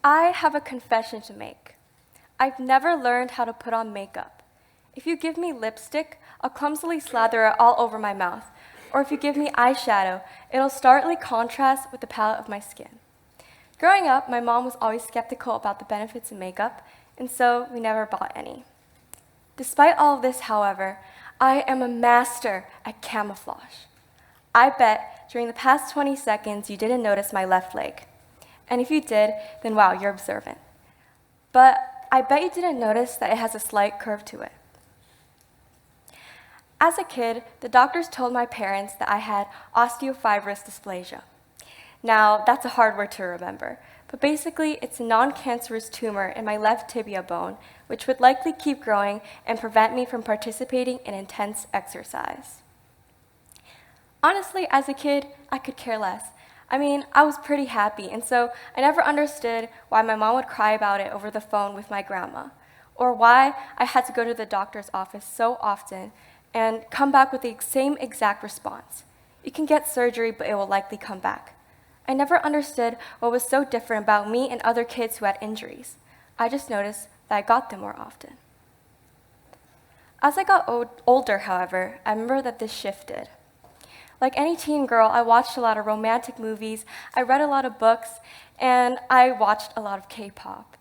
I have a confession to make. I've never learned how to put on makeup. If you give me lipstick, I'll clumsily slather it all over my mouth. Or if you give me eyeshadow, it'll starkly contrast with the palette of my skin. Growing up, my mom was always skeptical about the benefits of makeup, and so we never bought any. Despite all of this, however, I am a master at camouflage. I bet during the past 20 seconds you didn't notice my left leg. And if you did, then wow, you're observant. But I bet you didn't notice that it has a slight curve to it. As a kid, the doctors told my parents that I had osteofibrous dysplasia. Now, that's a hard word to remember, but basically it's a non-cancerous tumor in my left tibia bone, which would likely keep growing and prevent me from participating in intense exercise. Honestly, as a kid, I could care less. I mean, I was pretty happy, and so I never understood why my mom would cry about it over the phone with my grandma, or why I had to go to the doctor's office so often and come back with the same exact response. You can get surgery, but it will likely come back. I never understood what was so different about me and other kids who had injuries. I just noticed that I got them more often. As I got older, however, I remember that this shifted. Like any teen girl, I watched a lot of romantic movies, I read a lot of books, and I watched a lot of K-pop.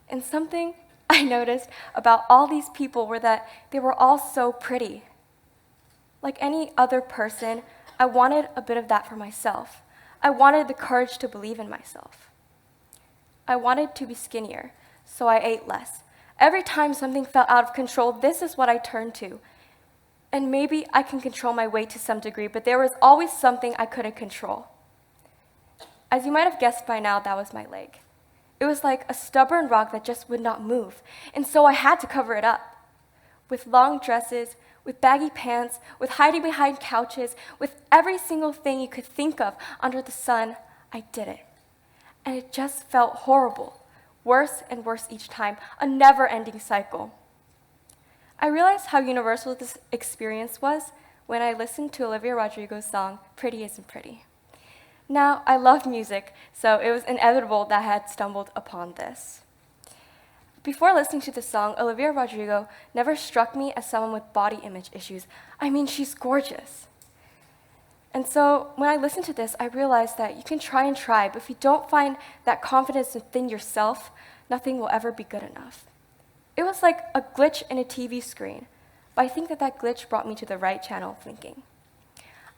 And something I noticed about all these people were that they were all so pretty. Like any other person, I wanted a bit of that for myself. I wanted the courage to believe in myself. I wanted to be skinnier, so I ate less. Every time something felt out of control, this is what I turned to. And maybe I can control my weight to some degree, but there was always something I couldn't control. As you might have guessed by now, that was my leg. It was like a stubborn rock that just would not move, and so I had to cover it up. With long dresses, with baggy pants, with hiding behind couches, with every single thing you could think of under the sun, I did it. And it just felt horrible, worse and worse each time, a never-ending cycle. I realized how universal this experience was when I listened to Olivia Rodrigo's song, Pretty Isn't Pretty. Now, I love music, so it was inevitable that I had stumbled upon this. Before listening to the song, Olivia Rodrigo never struck me as someone with body image issues. I mean, she's gorgeous. And so when I listened to this, I realized that you can try and try, but if you don't find that confidence within yourself, nothing will ever be good enough. It was like a glitch in a TV screen, but I think that glitch brought me to the right channel of thinking.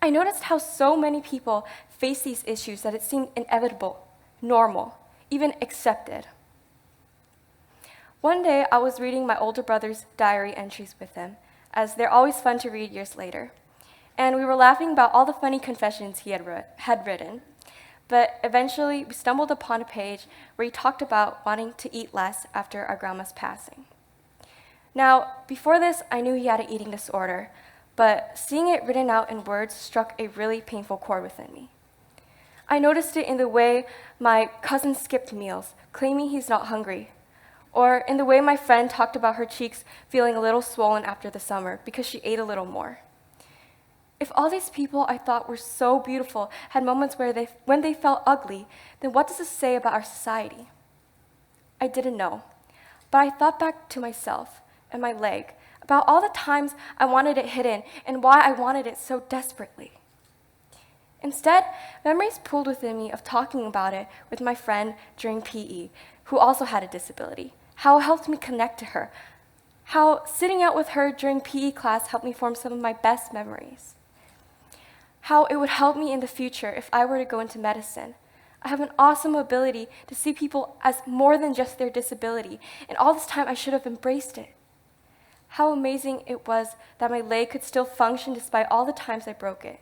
I noticed how so many people face these issues that it seemed inevitable, normal, even accepted. One day, I was reading my older brother's diary entries with him, as they're always fun to read years later. And we were laughing about all the funny confessions he had written. But eventually, we stumbled upon a page where he talked about wanting to eat less after our grandma's passing. Now, before this, I knew he had an eating disorder, but seeing it written out in words struck a really painful chord within me. I noticed it in the way my cousin skipped meals, claiming he's not hungry, or in the way my friend talked about her cheeks feeling a little swollen after the summer because she ate a little more. If all these people I thought were so beautiful had moments when they felt ugly, then what does this say about our society? I didn't know, but I thought back to myself and my leg, about all the times I wanted it hidden and why I wanted it so desperately. Instead, memories pooled within me of talking about it with my friend during PE, who also had a disability, how it helped me connect to her, how sitting out with her during PE class helped me form some of my best memories, how it would help me in the future if I were to go into medicine. I have an awesome ability to see people as more than just their disability, and all this time I should have embraced it. How amazing it was that my leg could still function despite all the times I broke it,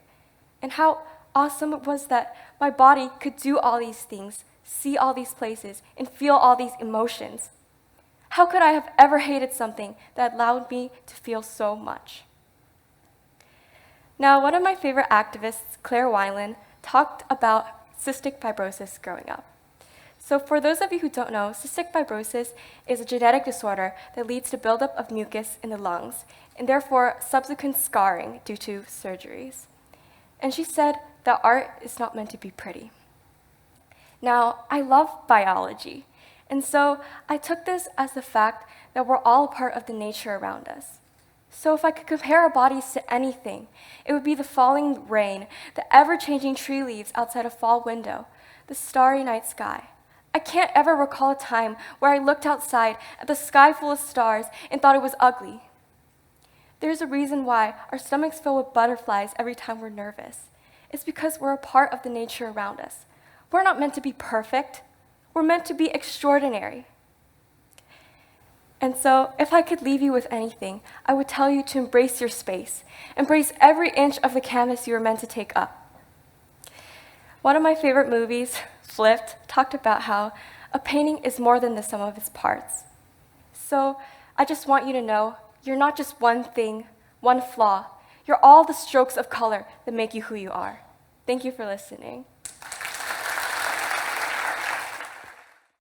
and how awesome it was that my body could do all these things, see all these places, and feel all these emotions. How could I have ever hated something that allowed me to feel so much? Now, one of my favorite activists, Claire Wineland, talked about cystic fibrosis growing up. So for those of you who don't know, cystic fibrosis is a genetic disorder that leads to buildup of mucus in the lungs, and therefore subsequent scarring due to surgeries. And she said that art is not meant to be pretty. Now, I love biology, And so I took this as the fact that we're all a part of the nature around us. So if I could compare our bodies to anything, it would be the falling rain, the ever-changing tree leaves outside a fall window, the starry night sky. I can't ever recall a time where I looked outside at the sky full of stars and thought it was ugly. There's a reason why our stomachs fill with butterflies every time we're nervous. It's because we're a part of the nature around us. We're not meant to be perfect. We're meant to be extraordinary. And so, if I could leave you with anything, I would tell you to embrace your space. Embrace every inch of the canvas you are meant to take up. One of my favorite movies, Flipped, talked about how a painting is more than the sum of its parts. So, I just want you to know, you're not just one thing, one flaw. You're all the strokes of color that make you who you are. Thank you for listening.